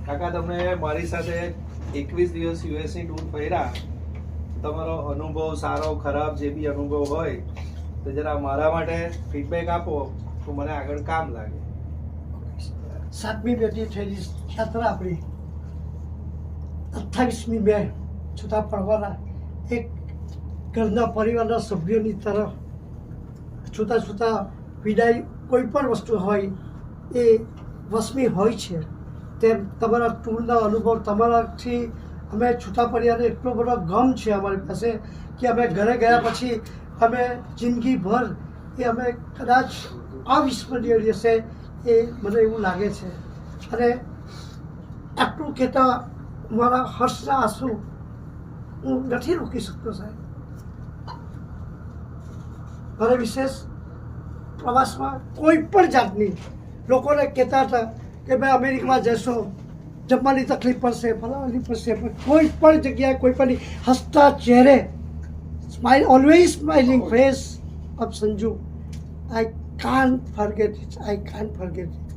કાકા તમે મારી સાથે 21 દિવસ યુએસની ટૂર ફર્યા, તમારો અનુભવ સારો ખરાબ જે બી અનુભવ હોય તો જરા મારા માટે ફીડબેક આપો તો મને આગળ કામ લાગે. 7મી પેઢી થયેલી યાત્રા આપણી 28મી મે છૂટા પડવાના એક ઘરના પરિવારના સભ્યોની તરફ છૂટા છૂટા વિદાય કોઈ પણ વસ્તુ હોય એ વસમી હોય છે. તેમ તમારા ટૂરના અનુભવ તમારાથી અમે છૂટા પડ્યાને એટલો બધો ગમ છે અમારી પાસે કે અમે ઘરે ગયા પછી અમે જિંદગીભર એ અમે કદાચ અવિસ્મરણીય રહેશે એ મને એવું લાગે છે. અને આટલું કહેતા મારા હર્ષના આંસુ હું નથી રોકી શકતો સાહેબ. મારે વિશેષ પ્રવાસમાં કોઈ પણ જાતની લોકોને કહેતા હતા કે ભાઈ અમેરિકામાં જશો જમવાની તકલીફ પડશે ફલાવાની પડશે, પણ કોઈ પણ જગ્યાએ કોઈ પણ હસતા ચહેરે smile always smiling face of Sanju. I can't forget it.